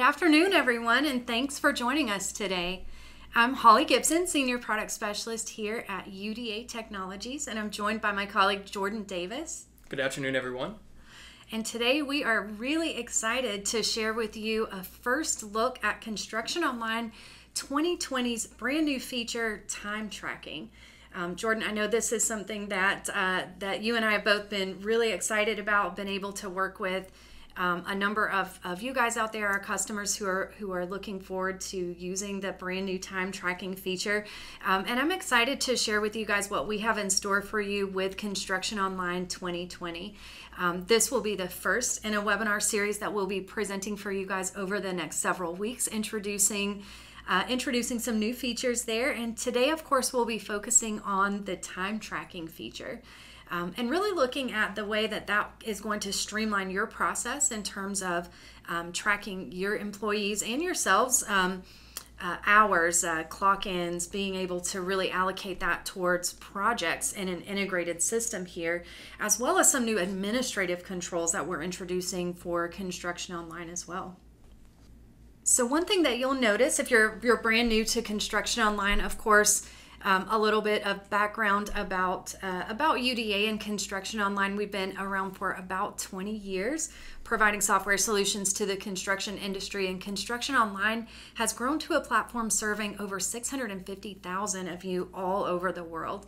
Good afternoon, everyone, and thanks for joining us today. I'm Holly Gibson, Senior Product Specialist here at UDA Technologies, and I'm joined by my colleague Jordan Davis. Good afternoon, everyone. And today we are really excited to share with you a first look at ConstructionOnline 2020's brand new feature, time tracking. Jordan, I know this is something that you and I have both been really excited about, been able to work with a number of you guys out there, our customers who are looking forward to using the brand new time tracking feature. And I'm excited to share with you guys what we have in store for you with ConstructionOnline 2020. This will be the first in a webinar series that we'll be presenting for you guys over the next several weeks, introducing some new features there. And today, of course, we'll be focusing on the time tracking feature. And really looking at the way that is going to streamline your process in terms of tracking your employees and yourselves, hours, clock-ins, being able to really allocate that towards projects in an integrated system here, as well as some new administrative controls that we're introducing for ConstructionOnline as well. So one thing that you'll notice if you're brand new to ConstructionOnline, of course, a little bit of background about UDA and ConstructionOnline. We've been around for about 20 years, providing software solutions to the construction industry, and ConstructionOnline has grown to a platform serving over 650,000 of you all over the world.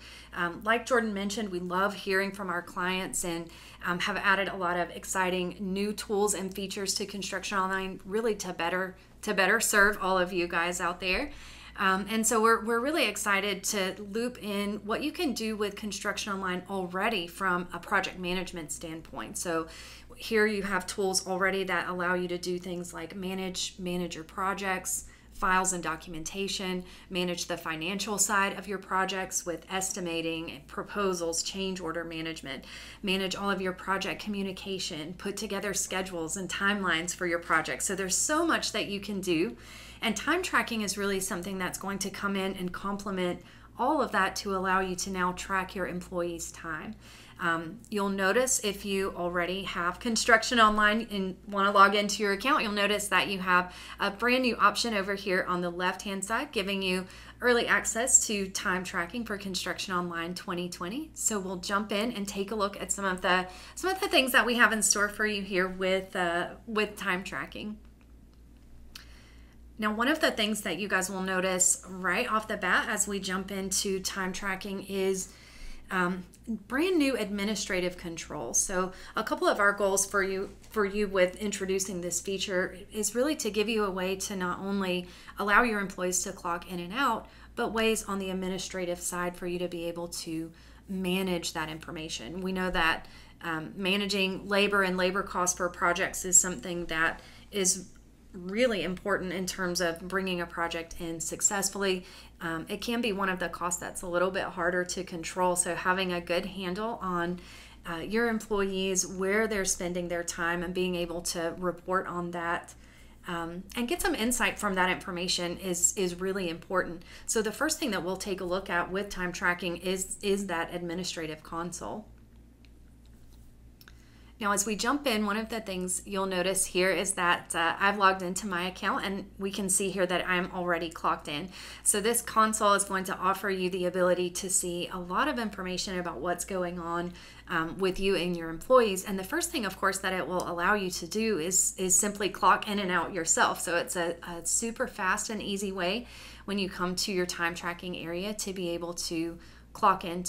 Like Jordan mentioned, we love hearing from our clients and have added a lot of exciting new tools and features to ConstructionOnline, really to better serve all of you guys out there. And so we're really excited to loop in what you can do with ConstructionOnline already from a project management standpoint. So here you have tools already that allow you to do things like manage your projects, files and documentation, manage the financial side of your projects with estimating, proposals, change order management, manage all of your project communication, put together schedules and timelines for your projects. So there's so much that you can do. And time tracking is really something that's going to come in and complement all of that to allow you to now track your employees' time. You'll notice if you already have ConstructionOnline and want to log into your account, you'll notice that you have a brand new option over here on the left-hand side giving you early access to time tracking for ConstructionOnline 2020. So we'll jump in and take a look at some of the things that we have in store for you here with time tracking. Now, one of the things that you guys will notice right off the bat as we jump into time tracking is brand new administrative controls. So a couple of our goals for you with introducing this feature is really to give you a way to not only allow your employees to clock in and out, but ways on the administrative side for you to be able to manage that information. We know that managing labor and labor costs for projects is something that is really important in terms of bringing a project in successfully. It can be one of the costs that's a little bit harder to control. So having a good handle on your employees, where they're spending their time, and being able to report on that and get some insight from that information is really important. So the first thing that we'll take a look at with time tracking is that administrative console. Now, as we jump in, one of the things you'll notice here is that I've logged into my account, and we can see here that I'm already clocked in. So this console is going to offer you the ability to see a lot of information about what's going on with you and your employees. And the first thing, of course, that it will allow you to do is simply clock in and out yourself. So it's a super fast and easy way when you come to your time tracking area to be able to clock in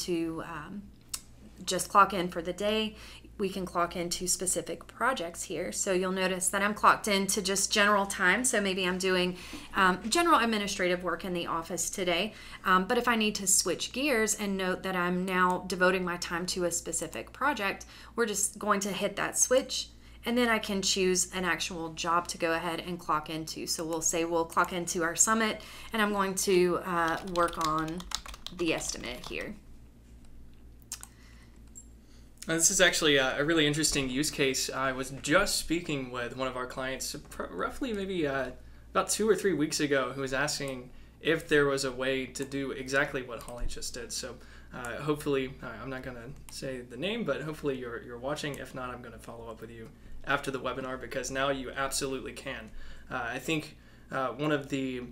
just clock in for the day. We can clock into specific projects here. So you'll notice that I'm clocked into just general time. So maybe I'm doing general administrative work in the office today. But if I need to switch gears and note that I'm now devoting my time to a specific project, we're just going to hit that switch. And then I can choose an actual job to go ahead and clock into. So we'll say we'll clock into our summit, and I'm going to work on the estimate here. This is actually a really interesting use case. I was just speaking with one of our clients roughly maybe about 2 or 3 weeks ago, who was asking if there was a way to do exactly what Holly just did. So hopefully, I'm not going to say the name, but hopefully you're watching. If not, I'm going to follow up with you after the webinar, because now you absolutely can. I think one of the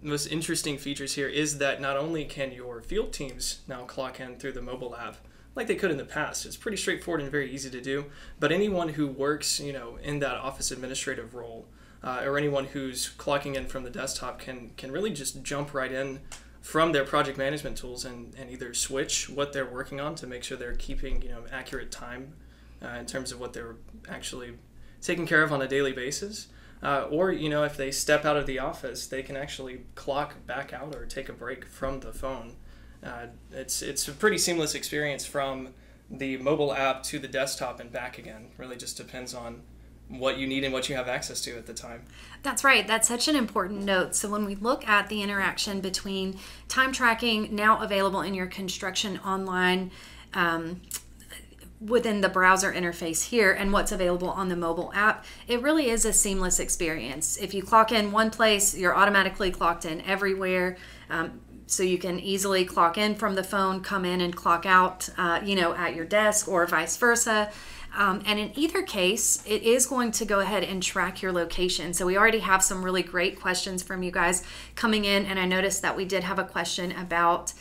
most interesting features here is that not only can your field teams now clock in through the mobile app like they could in the past. It's pretty straightforward and very easy to do, but anyone who works, in that office administrative role, or anyone who's clocking in from the desktop can really just jump right in from their project management tools and either switch what they're working on to make sure they're keeping accurate time in terms of what they're actually taking care of on a daily basis. Or if they step out of the office, they can actually clock back out or take a break from the phone. It's a pretty seamless experience from the mobile app to the desktop and back again. Really just depends on what you need and what you have access to at the time. That's right. That's such an important note. So when we look at the interaction between time tracking now available in your ConstructionOnline within the browser interface here and what's available on the mobile app, it really is a seamless experience. If you clock in one place, you're automatically clocked in everywhere. So you can easily clock in from the phone, come in and clock out, at your desk, or vice versa. And in either case, it is going to go ahead and track your location. So we already have some really great questions from you guys coming in, and I noticed that we did have a question about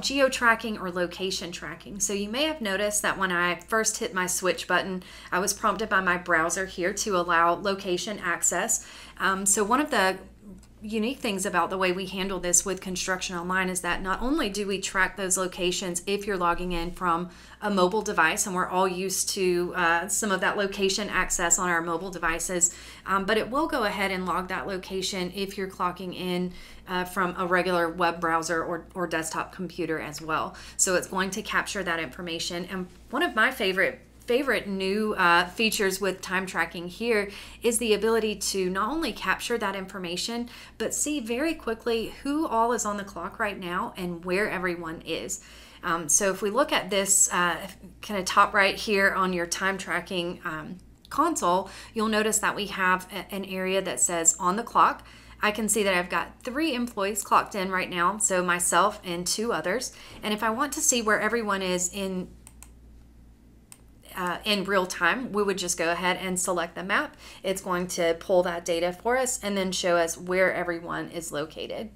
geo tracking or location tracking. So you may have noticed that when I first hit my switch button, I was prompted by my browser here to allow location access. So one of the unique things about the way we handle this with ConstructionOnline is that not only do we track those locations if you're logging in from a mobile device, and we're all used to some of that location access on our mobile devices, but it will go ahead and log that location if you're clocking in from a regular web browser or desktop computer as well. So it's going to capture that information. And one of my favorite new features with time tracking here is the ability to not only capture that information, but see very quickly who all is on the clock right now and where everyone is. So if we look at this kind of top right here on your time tracking console, you'll notice that we have an area that says on the clock. I can see that I've got 3 employees clocked in right now, so myself and 2 others. And if I want to see where everyone is in real time, we would just go ahead and select the map. It's going to pull that data for us and then show us where everyone is located.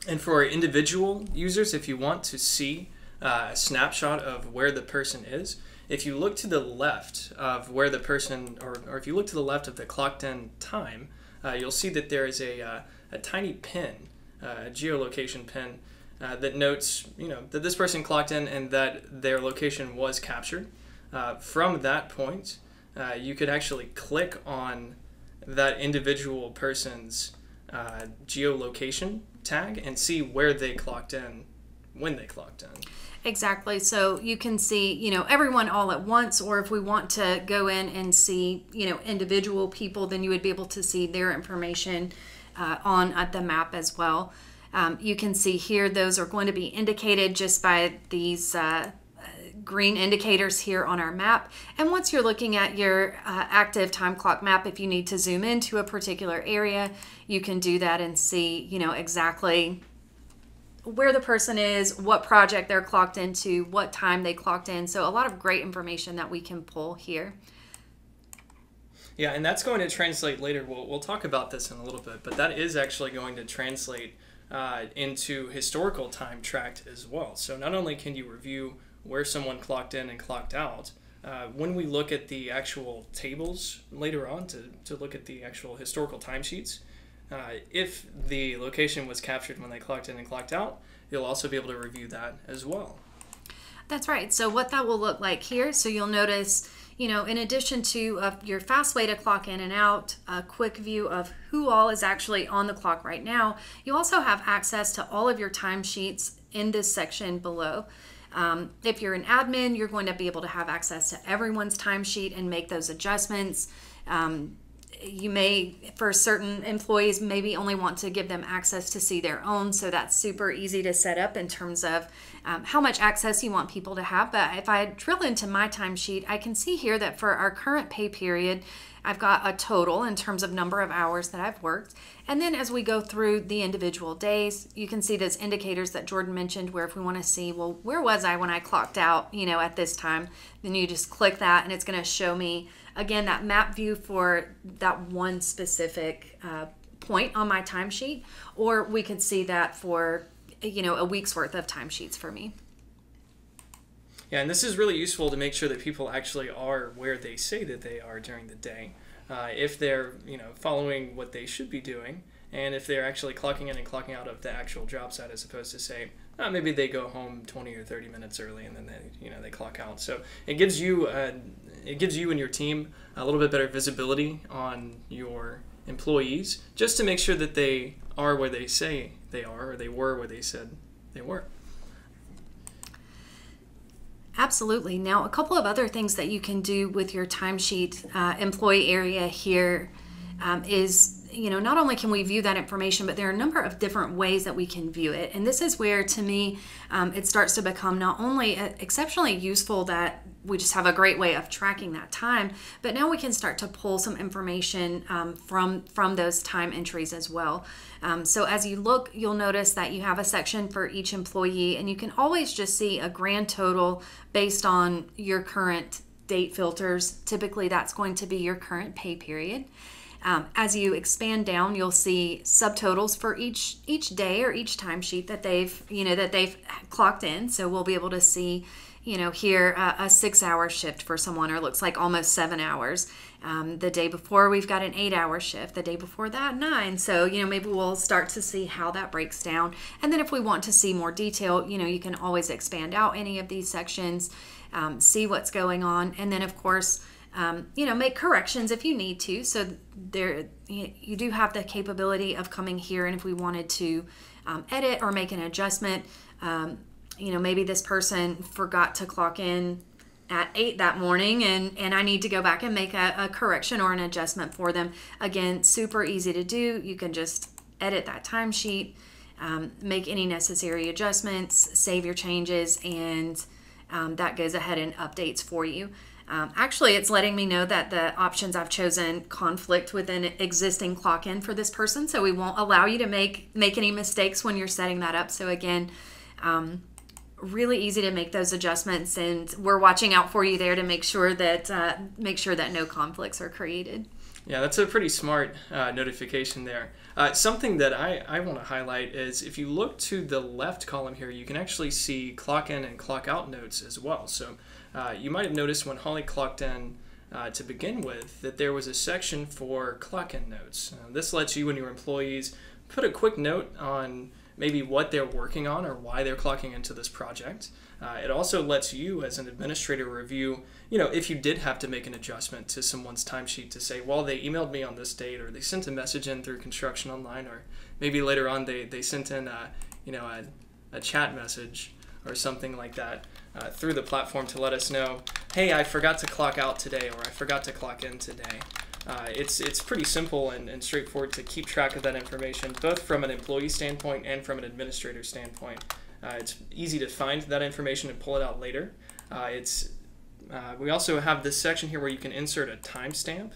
And for individual users, if you want to see a snapshot of where the person is, if you look to the left of where the person, or if you look to the left of the clocked in time, you'll see that there is a tiny pin, a geolocation pin, that notes, that this person clocked in and that their location was captured. From that point, you could actually click on that individual person's geolocation tag and see where they clocked in, when they clocked in. Exactly. So you can see, everyone all at once, or if we want to go in and see, individual people, then you would be able to see their information on the map as well. You can see here, those are going to be indicated just by these green indicators here on our map. And once you're looking at your active time clock map, if you need to zoom into a particular area, you can do that and see, exactly where the person is, what project they're clocked into, what time they clocked in. So a lot of great information that we can pull here. Yeah, and that's going to translate later. We'll talk about this in a little bit, but that is actually going to translate into historical time tracked as well. So not only can you review where someone clocked in and clocked out, when we look at the actual tables later on to look at the actual historical timesheets, if the location was captured when they clocked in and clocked out, you'll also be able to review that as well. That's right. So what that will look like here, so you'll notice, in addition to your fast way to clock in and out, a quick view of who all is actually on the clock right now, you also have access to all of your timesheets in this section below. If you're an admin, you're going to be able to have access to everyone's timesheet and make those adjustments. you may, for certain employees, maybe only want to give them access to see their own. So that's super easy to set up in terms of how much access you want people to have. But if I drill into my timesheet, I can see here that for our current pay period, I've got a total in terms of number of hours that I've worked. And then as we go through the individual days, you can see those indicators that Jordan mentioned, where if we want to see, well, where was I when I clocked out, at this time, then you just click that and it's going to show me, again, that map view for that one specific point on my timesheet. Or we could see that for, a week's worth of timesheets for me. Yeah, and this is really useful to make sure that people actually are where they say that they are during the day. If they're, following what they should be doing, and if they're actually clocking in and clocking out of the actual job site, as opposed to say, maybe they go home 20 or 30 minutes early and then they clock out. So it gives you and your team a little bit better visibility on your employees, just to make sure that they are where they say they are, or they were where they said they were. Absolutely. Now, a couple of other things that you can do with your timesheet employee area here is, not only can we view that information, but there are a number of different ways that we can view it. And this is where, to me, it starts to become not only exceptionally useful that we just have a great way of tracking that time, but now we can start to pull some information from those time entries as well. So as you look, you'll notice that you have a section for each employee, and you can always just see a grand total based on your current date filters. Typically, that's going to be your current pay period. As you expand down, you'll see subtotals for each day or each timesheet that they've clocked in. So we'll be able to see, here a 6-hour shift for someone, or it looks like almost 7 hours. The day before, we've got an 8-hour shift. The day before that, 9. So, maybe we'll start to see how that breaks down. And then if we want to see more detail, you can always expand out any of these sections, see what's going on. And then, of course, make corrections if you need to. So you do have the capability of coming here, and if we wanted to edit or make an adjustment, maybe this person forgot to clock in at 8 that morning, and I need to go back and make a correction or an adjustment for them. Again, super easy to do. You can just edit that timesheet, make any necessary adjustments, save your changes, and that goes ahead and updates for you. Actually, it's letting me know that the options I've chosen conflict with an existing clock in for this person, so we won't allow you to make any mistakes when you're setting that up. So again, really easy to make those adjustments, and we're watching out for you there to make sure that no conflicts are created. Yeah, that's a pretty smart notification there. Something that I want to highlight is, if you look to the left column here, you can actually see clock in and clock out notes as well. So you might have noticed when Holly clocked in to begin with that there was a section for clock in notes. This lets you and your employees put a quick note on maybe what they're working on or why they're clocking into this project. It also lets you as an administrator review, if you did have to make an adjustment to someone's timesheet to say, well, they emailed me on this date, or they sent a message in through ConstructionOnline, or maybe later on they sent in a chat message or something like that through the platform to let us know, hey, I forgot to clock out today, or I forgot to clock in today. It's pretty simple and straightforward to keep track of that information, both from an employee standpoint and from an administrator standpoint. It's easy to find that information and pull it out later. We also have this section here where you can insert a timestamp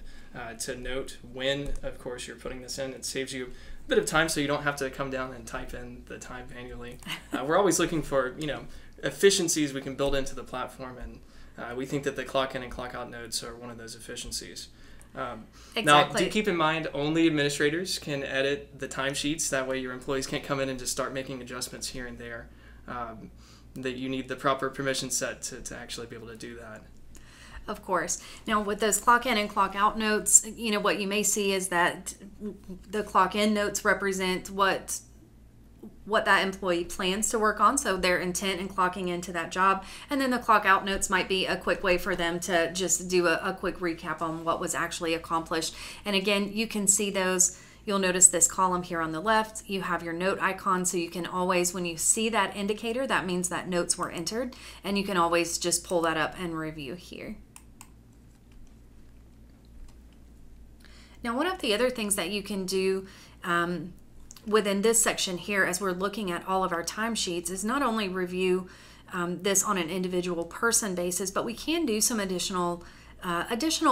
to note when, of course, you're putting this in. It saves you a bit of time, so you don't have to come down and type in the time manually. We're always looking for efficiencies we can build into the platform, and we think that the clock in and clock out notes are one of those efficiencies. Exactly. Now, do keep in mind, only administrators can edit the timesheets. That way your employees can't come in and just start making adjustments here and there. That you need the proper permission set to actually be able to do that. Of course. Now, with those clock in and clock out notes, what you may see is that the clock in notes represent what that employee plans to work on, so their intent in clocking into that job. And then the clock out notes might be a quick way for them to just do a quick recap on what was actually accomplished. And again, you can see those. You'll notice this column here on the left, you have your note icon, so you can always, when you see that indicator, that means that notes were entered, and you can always just pull that up and review here. Now, one of the other things that you can do within this section here, as we're looking at all of our timesheets, is not only review this on an individual person basis, but we can do some additional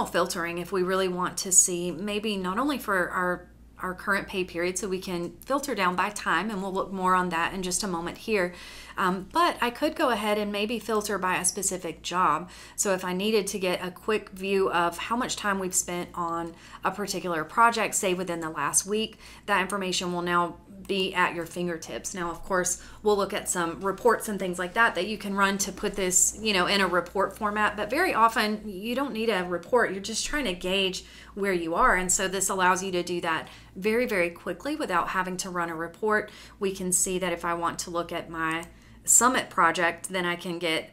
filtering if we really want to see, maybe not only for our current pay period, so we can filter down by time, and we'll look more on that in just a moment here. But I could go ahead and maybe filter by a specific job. So if I needed to get a quick view of how much time we've spent on a particular project, say within the last week, that information will now be at your fingertips. Now, of course, we'll look at some reports and things like that you can run to put this, in a report format. But very often you don't need a report. You're just trying to gauge where you are. And so this allows you to do that very, very quickly without having to run a report. We can see that if I want to look at my Summit project, then I can get,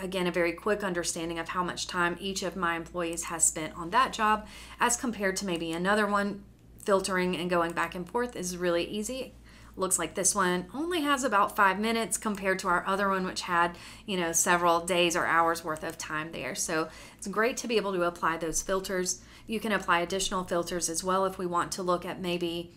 again, a very quick understanding of how much time each of my employees has spent on that job as compared to maybe another one. Filtering and going back and forth is really easy. Looks like this one only has about 5 minutes compared to our other one, which had, several days or hours worth of time there. So it's great to be able to apply those filters. You can apply additional filters as well if we want to look at maybe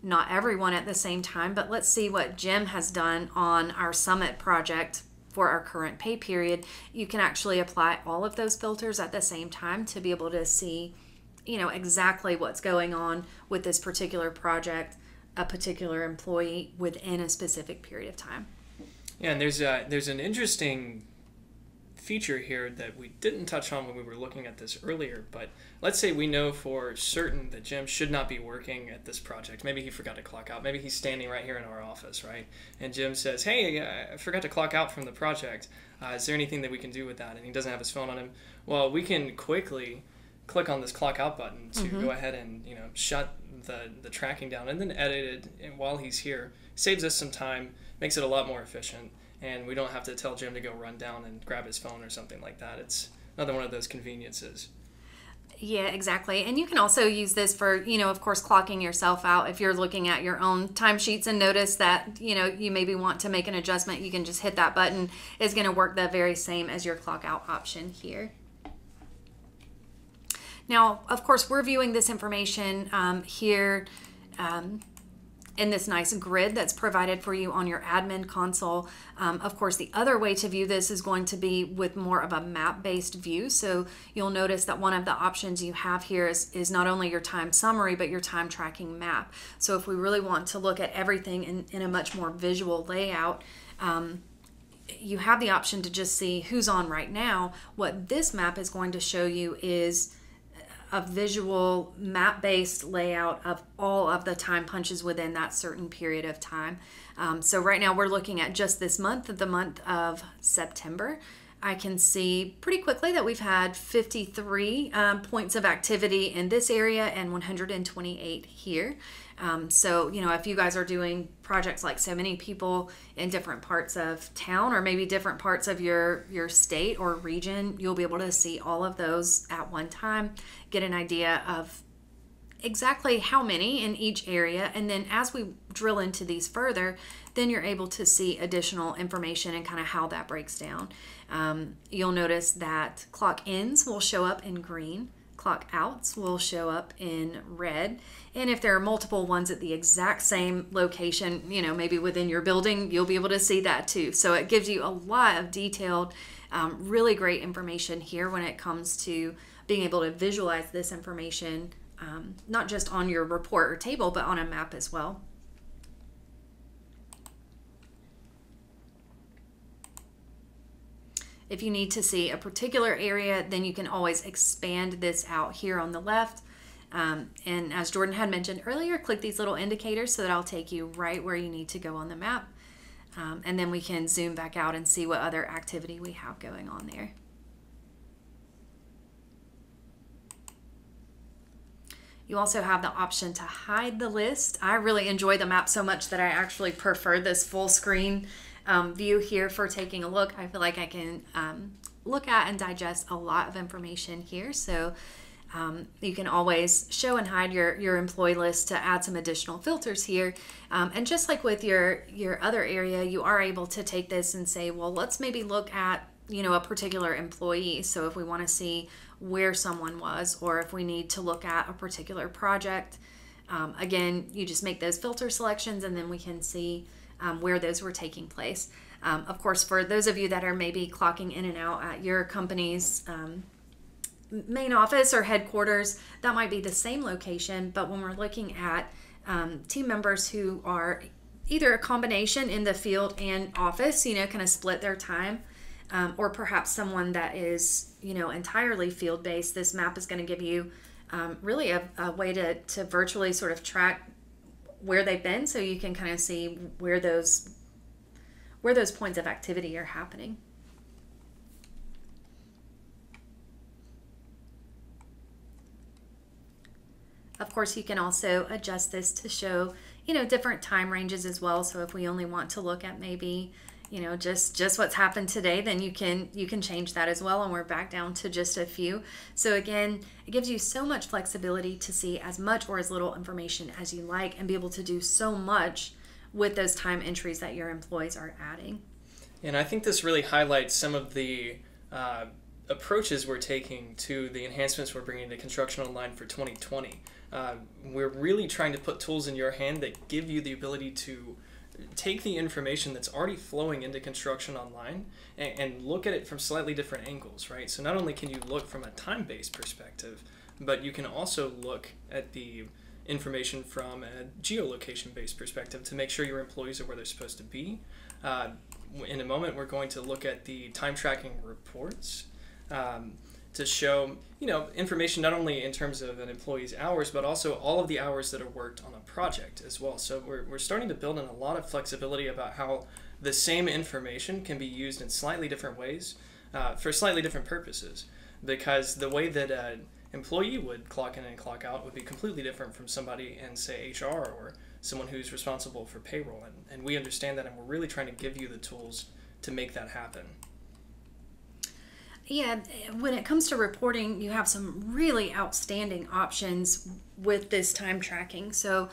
not everyone at the same time, but let's see what Jim has done on our Summit project for our current pay period. You can actually apply all of those filters at the same time to be able to see exactly what's going on with this particular project, a particular employee within a specific period of time. Yeah, and there's an interesting feature here that we didn't touch on when we were looking at this earlier, but let's say we know for certain that Jim should not be working at this project. Maybe he forgot to clock out. Maybe he's standing right here in our office, right? And Jim says, hey, I forgot to clock out from the project. Is there anything that we can do with that? And he doesn't have his phone on him. Well, we can quickly click on this clock out button to go ahead and shut the tracking down and then edit it while he's here. Saves us some time, makes it a lot more efficient, and we don't have to tell Jim to go run down and grab his phone or something like that. It's another one of those conveniences. Yeah, exactly. And you can also use this for, of course, clocking yourself out. If you're looking at your own timesheets and notice that, you maybe want to make an adjustment, you can just hit that button. It's going to work the very same as your clock out option here. Now, of course, we're viewing this information here in this nice grid that's provided for you on your admin console. Of course, the other way to view this is going to be with more of a map-based view. So you'll notice that one of the options you have here is not only your time summary, but your time tracking map. So if we really want to look at everything in a much more visual layout, you have the option to just see who's on right now. What this map is going to show you is a visual map-based layout of all of the time punches within that certain period of time. So right now we're looking at just this month, the month of September. I can see pretty quickly that we've had 53 points of activity in this area and 128 here. So, if you guys are doing projects like so many people in different parts of town or maybe different parts of your state or region, you'll be able to see all of those at one time, get an idea of exactly how many in each area. And then as we drill into these further, then you're able to see additional information and kind of how that breaks down. You'll notice that clock ins will show up in green. Clock outs will show up in red. And if there are multiple ones at the exact same location, maybe within your building, you'll be able to see that too. So it gives you a lot of detailed, really great information here when it comes to being able to visualize this information, not just on your report or table, but on a map as well. If you need to see a particular area, then you can always expand this out here on the left. And as Jordan had mentioned earlier, click these little indicators so that I'll take you right where you need to go on the map. And then we can zoom back out and see what other activity we have going on there. You also have the option to hide the list. I really enjoy the map so much that I actually prefer this full screen view here for taking a look. I feel like I can look at and digest a lot of information here. So you can always show and hide your employee list to add some additional filters here. And just like with your other area, you are able to take this and say, well, let's maybe look at a particular employee. So if we want to see where someone was, or if we need to look at a particular project, again, you just make those filter selections and then we can see where those were taking place. Of course, for those of you that are maybe clocking in and out at your company's main office or headquarters, that might be the same location. But when we're looking at team members who are either a combination in the field and office, kind of split their time, or perhaps someone that is, entirely field-based, this map is going to give you really a way to virtually sort of track where they've been, so you can kind of see where those points of activity are happening. Of course, you can also adjust this to show, different time ranges as well. So if we only want to look at maybe, just what's happened today, then you can change that as well. And we're back down to just a few. So again, it gives you so much flexibility to see as much or as little information as you like and be able to do so much with those time entries that your employees are adding. And I think this really highlights some of the approaches we're taking to the enhancements we're bringing to Construction Online for 2020. We're really trying to put tools in your hand that give you the ability to take the information that's already flowing into Construction Online and look at it from slightly different angles, right? So not only can you look from a time-based perspective, but you can also look at the information from a geolocation-based perspective to make sure your employees are where they're supposed to be. In a moment, we're going to look at the time tracking reports to show, information not only in terms of an employee's hours, but also all of the hours that are worked on a project as well. So we're starting to build in a lot of flexibility about how the same information can be used in slightly different ways for slightly different purposes, because the way that an employee would clock in and clock out would be completely different from somebody in, say, HR or someone who's responsible for payroll. And we understand that, and we're really trying to give you the tools to make that happen. Yeah, when it comes to reporting, you have some really outstanding options with this time tracking. So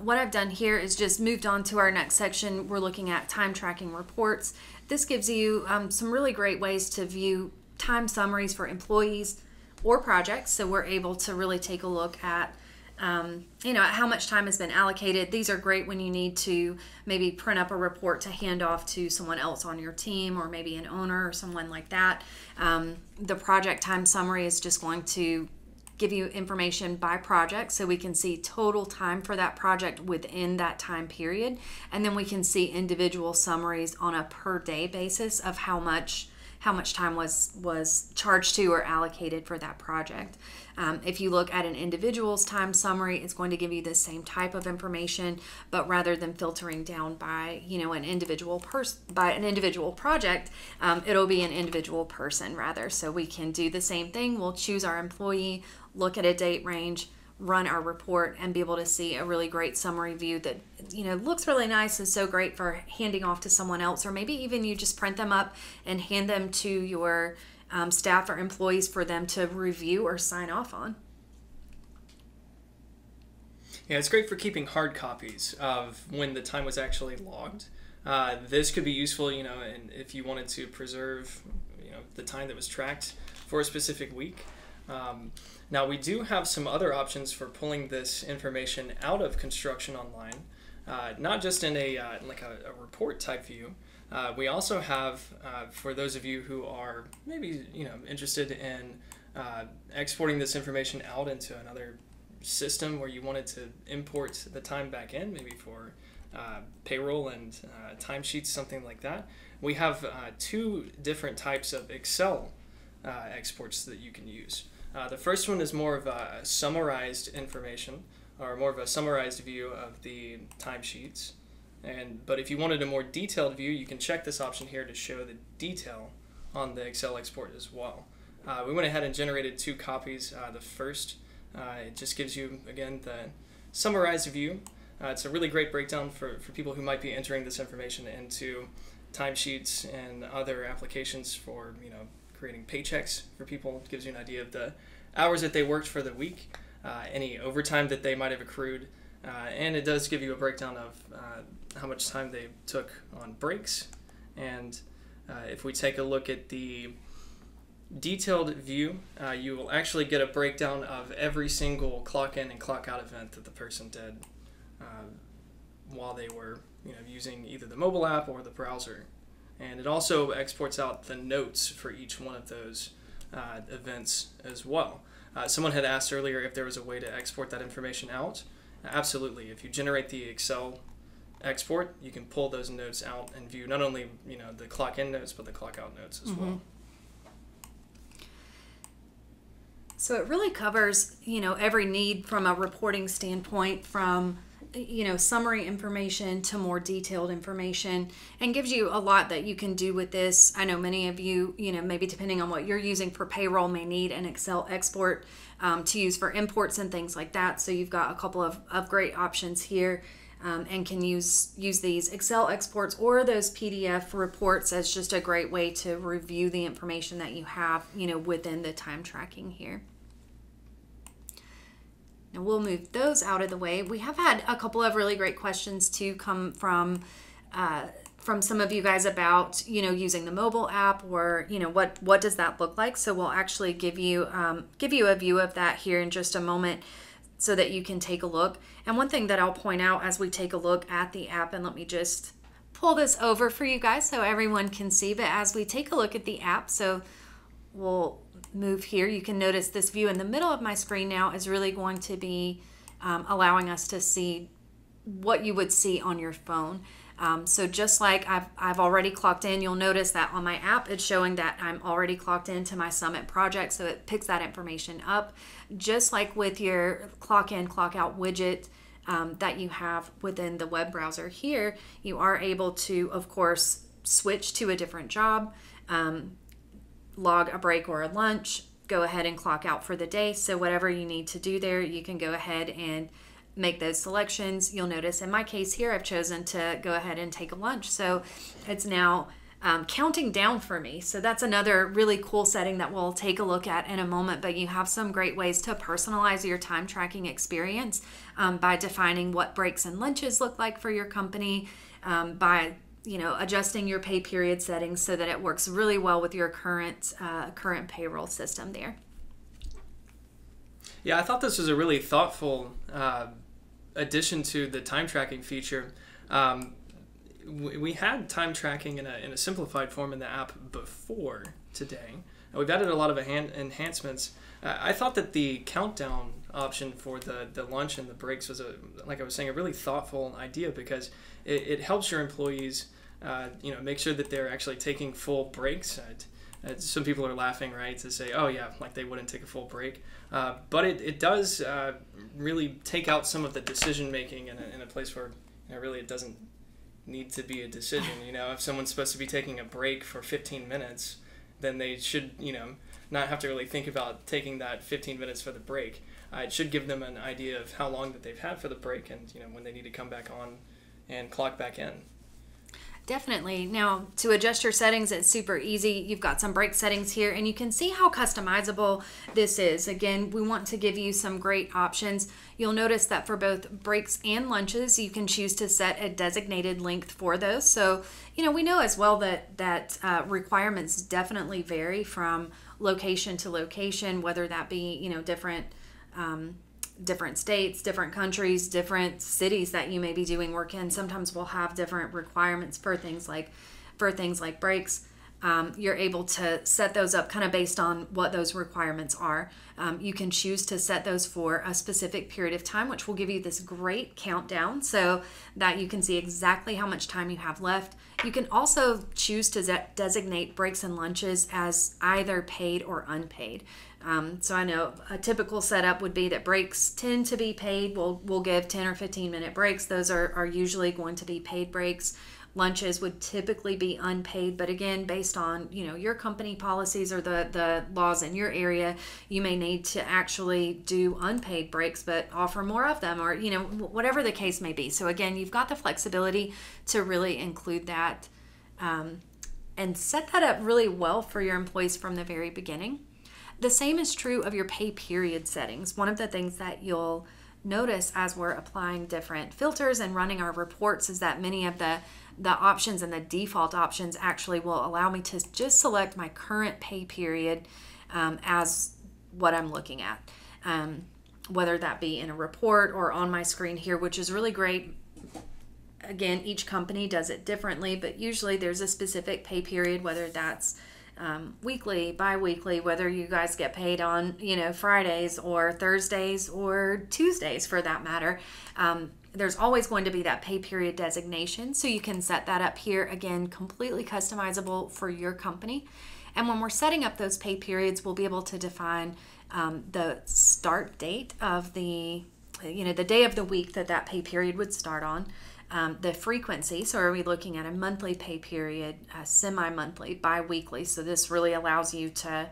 what I've done here is just moved on to our next section. We're looking at time tracking reports. This gives you some really great ways to view time summaries for employees or projects. So we're able to really take a look at how much time has been allocated. These are great when you need to maybe print up a report to hand off to someone else on your team, or maybe an owner or someone like that. The project time summary is just going to give you information by project, so we can see total time for that project within that time period. And then we can see individual summaries on a per day basis of how much time was charged to or allocated for that project. If you look at an individual's time summary, it's going to give you the same type of information, but rather than filtering down by an individual project, it'll be an individual person rather. So we can do the same thing. We'll choose our employee, look at a date range, run our report, and be able to see a really great summary view that looks really nice and so great for handing off to someone else, or maybe even you just print them up and hand them to your staff or employees for them to review or sign off on. Yeah, it's great for keeping hard copies of when the time was actually logged. This could be useful, and if you wanted to preserve, the time that was tracked for a specific week. Now we do have some other options for pulling this information out of Construction Online, not just in a report type view. We also have, for those of you who are maybe interested in exporting this information out into another system where you wanted to import the time back in, maybe for payroll and timesheets, something like that. We have two different types of Excel exports that you can use. The first one is more of a summarized information, or more of a summarized view of the timesheets. But if you wanted a more detailed view, you can check this option here to show the detail on the Excel export as well. We went ahead and generated two copies. The first, it just gives you, again, the summarized view. It's a really great breakdown for people who might be entering this information into timesheets and other applications for, creating paychecks for people. It gives you an idea of the hours that they worked for the week, any overtime that they might have accrued, and it does give you a breakdown of how much time they took on breaks and If we take a look at the detailed view, you will actually get a breakdown of every single clock in and clock out event that the person did while they were using either the mobile app or the browser. And it also exports out the notes for each one of those events as well. Someone had asked earlier if there was a way to export that information out. Absolutely. If you generate the Excel export, you can pull those notes out and view not only the clock in notes but the clock out notes as well. So it really covers every need from a reporting standpoint, from summary information to more detailed information, and gives you a lot that you can do with this. I know many of you, maybe depending on what you're using for payroll, may need an Excel export to use for imports and things like that. So you've got a couple of great options here, and can use these Excel exports or those PDF reports as just a great way to review the information that you have, within the time tracking here. Now we'll move those out of the way. We have had a couple of really great questions to come from some of you guys about using the mobile app, or what does that look like. So we'll actually give you a view of that here in just a moment, so that you can take a look. And one thing that I'll point out as we take a look at the app, and let me just pull this over for you guys so everyone can see, but as we take a look at the app, so we'll move here, you can notice this view in the middle of my screen now is really going to be allowing us to see what you would see on your phone. So just like I've already clocked in, you'll notice that on my app it's showing that I'm already clocked into my Summit project, so it picks that information up. Just like with your clock in, clock out widget that you have within the web browser here, you are able to, of course, switch to a different job, log a break or a lunch, go ahead and clock out for the day. So whatever you need to do there, you can go ahead and make those selections. You'll notice in my case here, I've chosen to go ahead and take a lunch. So it's now counting down for me. So that's another really cool setting that we'll take a look at in a moment. But you have some great ways to personalize your time tracking experience by defining what breaks and lunches look like for your company, by adjusting your pay period settings so that it works really well with your current payroll system there. Yeah, I thought this was a really thoughtful addition to the time tracking feature. We had time tracking in a simplified form in the app before today. We've added a lot of enhancements. I thought that the countdown option for the lunch and the breaks was, like I was saying, a really thoughtful idea, because it helps your employees make sure that they're actually taking full breaks. Some people are laughing, right, to say, oh yeah, like they wouldn't take a full break. But it does really take out some of the decision making in a place where really it doesn't need to be a decision. If someone's supposed to be taking a break for 15 minutes, then they should, not have to really think about taking that 15 minutes for the break. It should give them an idea of how long that they've had for the break, and when they need to come back on and clock back in. Definitely. Now, to adjust your settings, it's super easy. You've got some break settings here, and you can see how customizable this is. Again, we want to give you some great options. You'll notice that for both breaks and lunches, you can choose to set a designated length for those. So, we know as well that requirements definitely vary from location to location, whether that be, different states, different countries, different cities that you may be doing work in. Sometimes we'll have different requirements for things like breaks. You're able to set those up kind of based on what those requirements are. You can choose to set those for a specific period of time, which will give you this great countdown so that you can see exactly how much time you have left. You can also choose to designate breaks and lunches as either paid or unpaid. So I know a typical setup would be that breaks tend to be paid. We'll give 10 or 15 minute breaks. Those are usually going to be paid breaks. Lunches would typically be unpaid, but again, based on your company policies or the laws in your area, you may need to actually do unpaid breaks, but offer more of them, or whatever the case may be. So again, you've got the flexibility to really include that and set that up really well for your employees from the very beginning. The same is true of your pay period settings. One of the things that you'll notice as we're applying different filters and running our reports is that many of the options and the default options actually will allow me to just select my current pay period as what I'm looking at, whether that be in a report or on my screen here, which is really great. Again, each company does it differently, but usually there's a specific pay period, whether that's weekly, bi-weekly, whether you guys get paid on, Fridays or Thursdays or Tuesdays for that matter. There's always going to be that pay period designation. So you can set that up here, again, completely customizable for your company. And when we're setting up those pay periods, we'll be able to define the start date of the day of the week that pay period would start on. The frequency, so are we looking at a monthly pay period, semi-monthly, bi-weekly? So this really allows you to,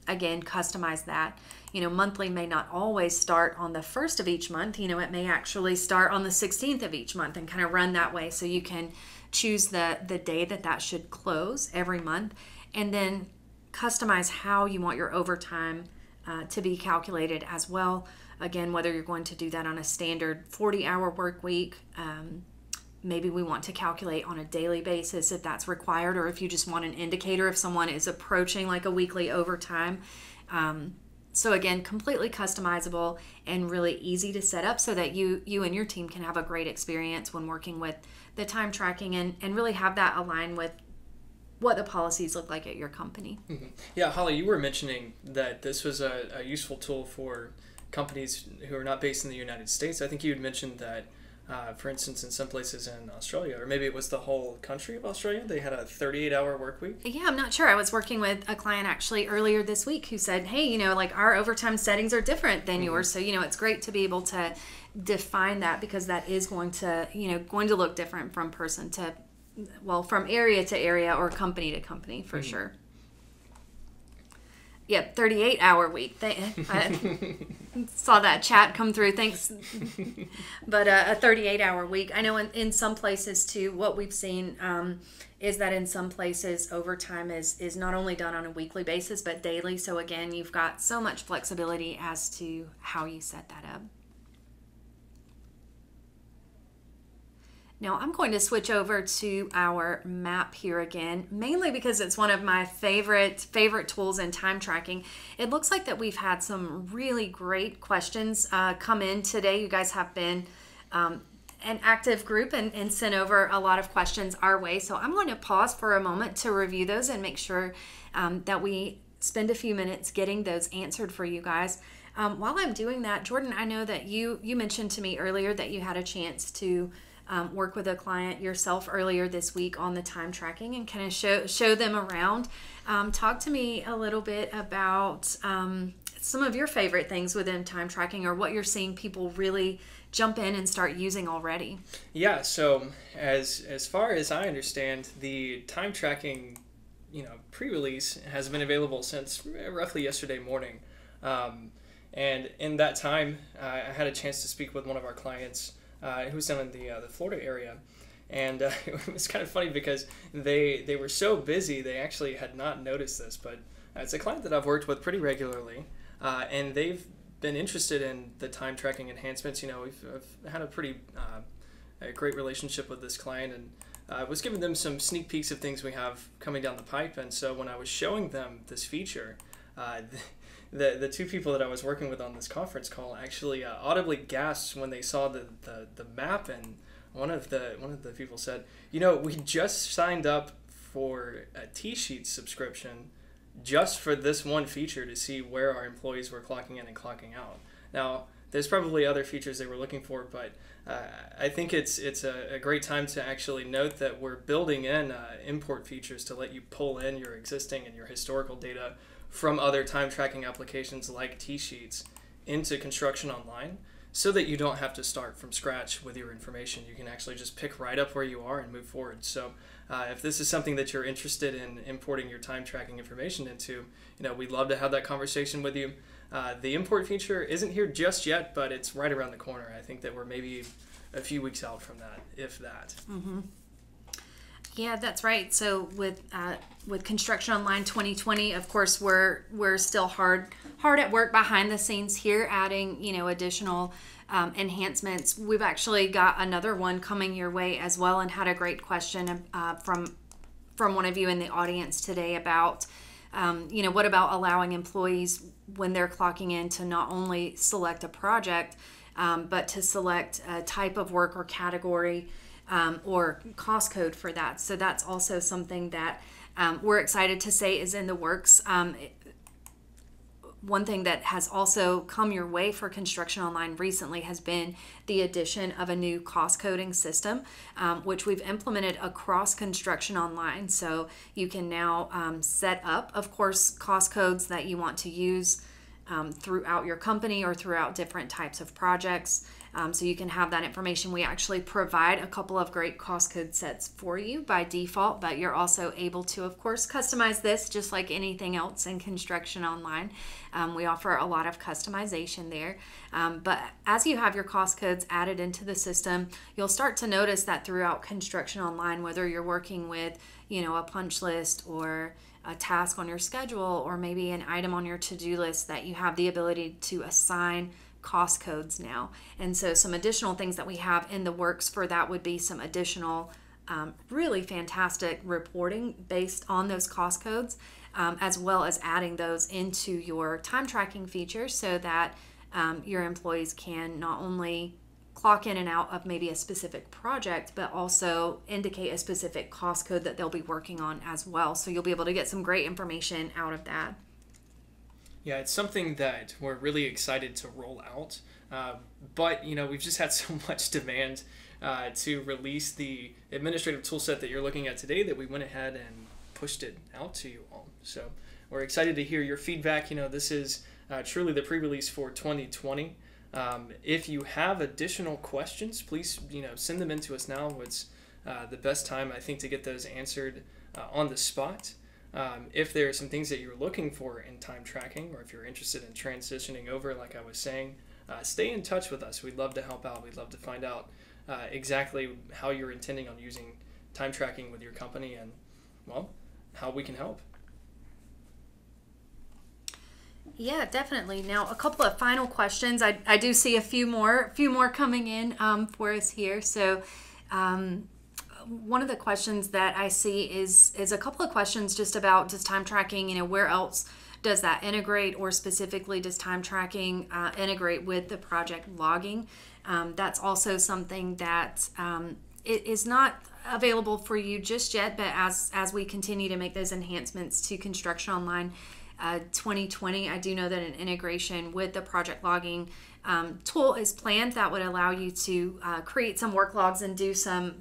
again, customize that. Monthly may not always start on the first of each month. It may actually start on the 16th of each month and kind of run that way. So you can choose the day that should close every month, and then customize how you want your overtime to be calculated as well. Again, whether you're going to do that on a standard 40-hour work week, maybe we want to calculate on a daily basis if that's required, or if you just want an indicator if someone is approaching like a weekly overtime. So again, completely customizable and really easy to set up so that you and your team can have a great experience when working with the time tracking and really have that align with what the policies look like at your company. Mm-hmm. Yeah, Holly, you were mentioning that this was a useful tool for companies who are not based in the United States. I think you had mentioned that, for instance, in some places in Australia, or maybe it was the whole country of Australia, they had a 38-hour work week. Yeah, I'm not sure. I was working with a client actually earlier this week who said, hey, like our overtime settings are different than yours. So, it's great to be able to define that, because that is going to look different from person to, from area to area or company to company for sure. Yeah, 38-hour week. I saw that chat come through. Thanks. But a 38-hour week. I know in some places too, what we've seen is that in some places overtime is not only done on a weekly basis but daily. So again, you've got so much flexibility as to how you set that up. Now I'm going to switch over to our map here again, mainly because it's one of my favorite tools in time tracking. It looks like that we've had some really great questions come in today. You guys have been an active group and sent over a lot of questions our way. So I'm going to pause for a moment to review those and make sure that we spend a few minutes getting those answered for you guys. While I'm doing that, Jordan, I know that you mentioned to me earlier that you had a chance to work with a client yourself earlier this week on the time tracking and kind of show them around. Talk to me a little bit about some of your favorite things within time tracking, or what you're seeing people really jump in and start using already. Yeah, so as far as I understand, the time tracking pre-release has been available since roughly yesterday morning. And in that time, I had a chance to speak with one of our clients who was down in the Florida area. And it was kind of funny because they were so busy, they actually had not noticed this, but it's a client that I've worked with pretty regularly, and they've been interested in the time tracking enhancements. I've had a pretty a great relationship with this client, and I was giving them some sneak peeks of things we have coming down the pipe. And so when I was showing them this feature, the two people that I was working with on this conference call actually audibly gasped when they saw the map, and one of the people said, we just signed up for a T-Sheet subscription just for this one feature to see where our employees were clocking in and clocking out. Now, there's probably other features they were looking for, but I think it's a great time to actually note that we're building in import features to let you pull in your existing and your historical data from other time tracking applications like T-Sheets into ConstructionOnline, so that you don't have to start from scratch with your information. You can actually just pick right up where you are and move forward. So if this is something that you're interested in importing your time tracking information into, we'd love to have that conversation with you. The import feature isn't here just yet, but it's right around the corner. I think that we're maybe a few weeks out from that, if that. Mm-hmm. Yeah, that's right. So with ConstructionOnline 2020, of course, we're still hard at work behind the scenes here, adding additional enhancements. We've actually got another one coming your way as well, and had a great question from one of you in the audience today about, what about allowing employees when they're clocking in to not only select a project, but to select a type of work or category or cost code for that. So that's also something that we're excited to say is in the works. One thing that has also come your way for Construction Online recently has been the addition of a new cost coding system, which we've implemented across Construction Online. So you can now set up, of course, cost codes that you want to use throughout your company or throughout different types of projects. So you can have that information. We actually provide a couple of great cost code sets for you by default, but you're also able to, of course, customize this just like anything else in Construction Online. We offer a lot of customization there. But as you have your cost codes added into the system, you'll start to notice that throughout Construction Online, whether you're working with, a punch list or a task on your schedule, or maybe an item on your to-do list, that you have the ability to assign cost codes now. And so some additional things that we have in the works for that would be some additional really fantastic reporting based on those cost codes, as well as adding those into your time tracking feature so that your employees can not only clock in and out of maybe a specific project, but also indicate a specific cost code that they'll be working on as well. So you'll be able to get some great information out of that. Yeah, it's something that we're really excited to roll out, but we've just had so much demand to release the administrative tool set that you're looking at today that we went ahead and pushed it out to you all. So we're excited to hear your feedback. This is truly the pre-release for 2020. If you have additional questions, please send them in to us now. It's the best time, I think, to get those answered on the spot. If there are some things that you're looking for in time tracking, or if you're interested in transitioning over, like I was saying, stay in touch with us. We'd love to help out. We'd love to find out exactly how you're intending on using time tracking with your company and, well, how we can help. Yeah, definitely. Now, a couple of final questions. I do see a few more coming in for us here. So, one of the questions that I see is a couple of questions just about, does time tracking, where else does that integrate, or specifically does time tracking integrate with the project logging? That's also something that it is not available for you just yet, but as we continue to make those enhancements to Construction Online 2020, I do know that an integration with the project logging tool is planned that would allow you to create some work logs and do some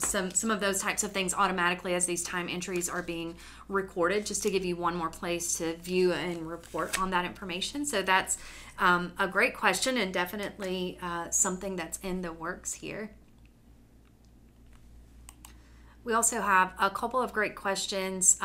of those types of things automatically as these time entries are being recorded, just to give you one more place to view and report on that information. So that's a great question, and definitely something that's in the works here. We also have a couple of great questions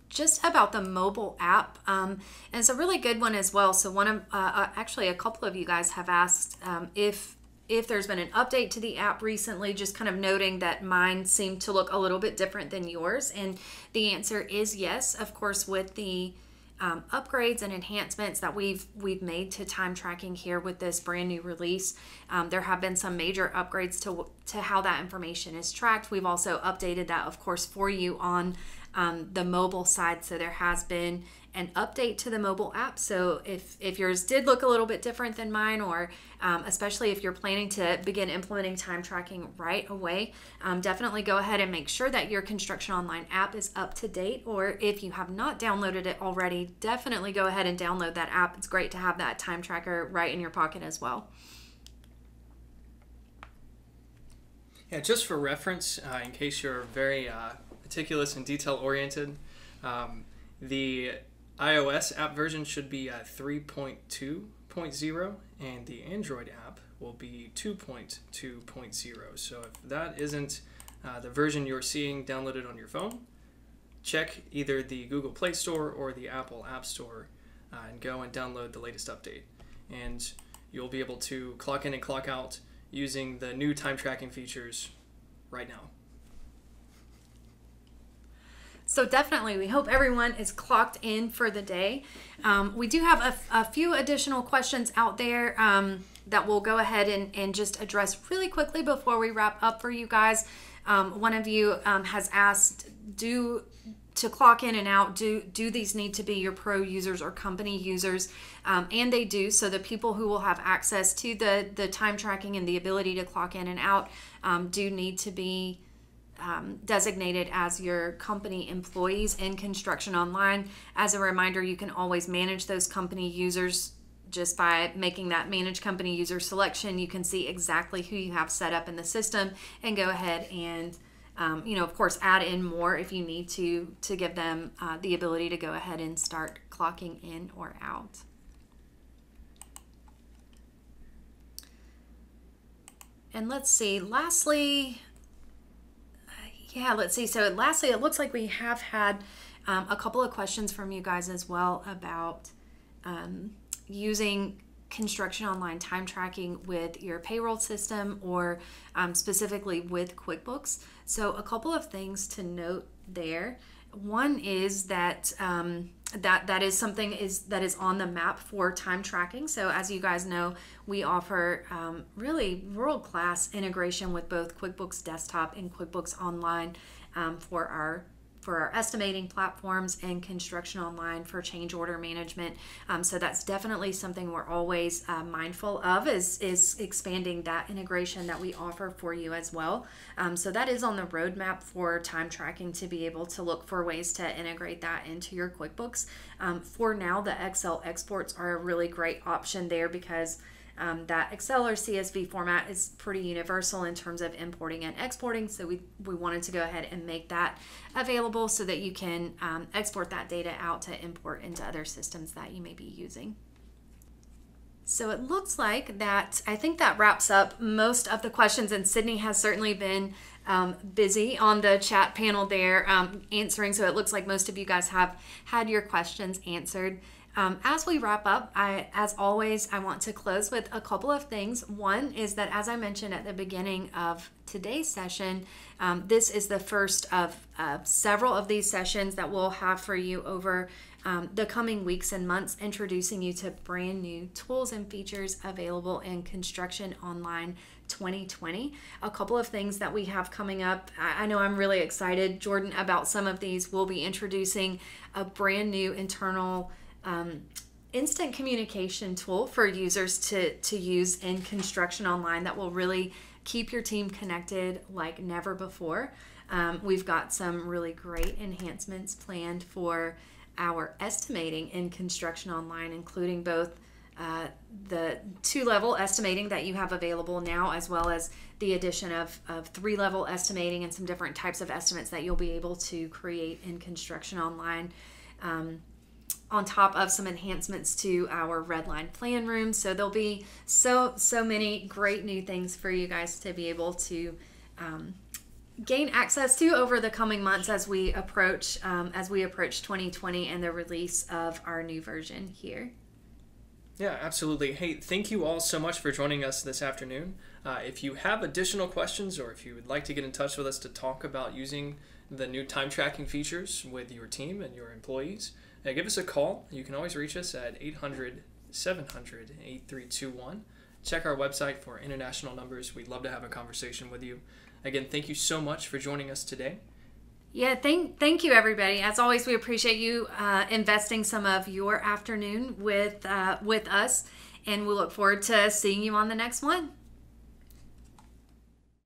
just about the mobile app, and it's a really good one as well. So actually a couple of you guys have asked if there's been an update to the app recently, just kind of noting that mine seemed to look a little bit different than yours. And the answer is yes, of course, with the upgrades and enhancements that we've made to time tracking here with this brand new release. There have been some major upgrades to how that information is tracked. We've also updated that, of course, for you on the mobile side. So there has been an update to the mobile app. So if yours did look a little bit different than mine, or especially if you're planning to begin implementing time tracking right away, definitely go ahead and make sure that your Construction Online app is up to date. Or if you have not downloaded it already, definitely go ahead and download that app. It's great to have that time tracker right in your pocket as well. Yeah, just for reference, in case you're very meticulous and detail-oriented, the iOS app version should be 3.2.0, and the Android app will be 2.2.0. So if that isn't the version you're seeing downloaded on your phone, check either the Google Play Store or the Apple App Store and go and download the latest update. And you'll be able to clock in and clock out using the new time tracking features right now. So definitely, we hope everyone is clocked in for the day. We do have a few additional questions out there. that we'll go ahead and just address really quickly before we wrap up for you guys. One of you has asked, to clock in and out, do these need to be your pro users or company users? And they do. So the people who will have access to the time tracking and the ability to clock in and out do need to be designated as your company employees in Construction Online. As a reminder, you can always manage those company users just by making that manage company user selection. You can see exactly who you have set up in the system and go ahead and of course, add in more if you need to give them the ability to go ahead and start clocking in or out. And let's see, lastly, So lastly, it looks like we have had a couple of questions from you guys as well about using Construction Online time tracking with your payroll system or specifically with QuickBooks. So a couple of things to note there. One is that that is something that is on the map for time tracking. So as you guys know, we offer really world-class integration with both QuickBooks Desktop and QuickBooks Online for our estimating platforms and Construction Online for change order management. So that's definitely something we're always mindful of is expanding that integration that we offer for you as well. So that is on the roadmap for time tracking to be able to look for ways to integrate that into your QuickBooks. For now, the Excel exports are a really great option there because that Excel or CSV format is pretty universal in terms of importing and exporting. So we wanted to go ahead and make that available so that you can export that data out to import into other systems that you may be using. So it looks like that, I think that wraps up most of the questions, and Sydney has certainly been busy on the chat panel there answering. So it looks like most of you guys have had your questions answered. As we wrap up, as always, I want to close with a couple of things. One is that, as I mentioned at the beginning of today's session, this is the first of several of these sessions that we'll have for you over the coming weeks and months, introducing you to brand new tools and features available in Construction Online 2020. A couple of things that we have coming up. I know I'm really excited, Jordan, about some of these. We'll be introducing a brand new internal instant communication tool for users to use in Construction Online that will really keep your team connected like never before. We've got some really great enhancements planned for our estimating in Construction Online, including both the 2-level estimating that you have available now, as well as the addition of 3-level estimating and some different types of estimates that you'll be able to create in Construction Online. On top of some enhancements to our Redline plan room. So there'll be so many great new things for you guys to be able to gain access to over the coming months as we approach 2020 and the release of our new version here. Yeah, absolutely. Hey, thank you all so much for joining us this afternoon. If you have additional questions or if you would like to get in touch with us to talk about using the new time tracking features with your team and your employees, give us a call. You can always reach us at 800-700-8321. Check our website for international numbers. We'd love to have a conversation with you. Again, thank you so much for joining us today. Yeah, thank you, everybody. As always, we appreciate you investing some of your afternoon with us, and we look forward to seeing you on the next one.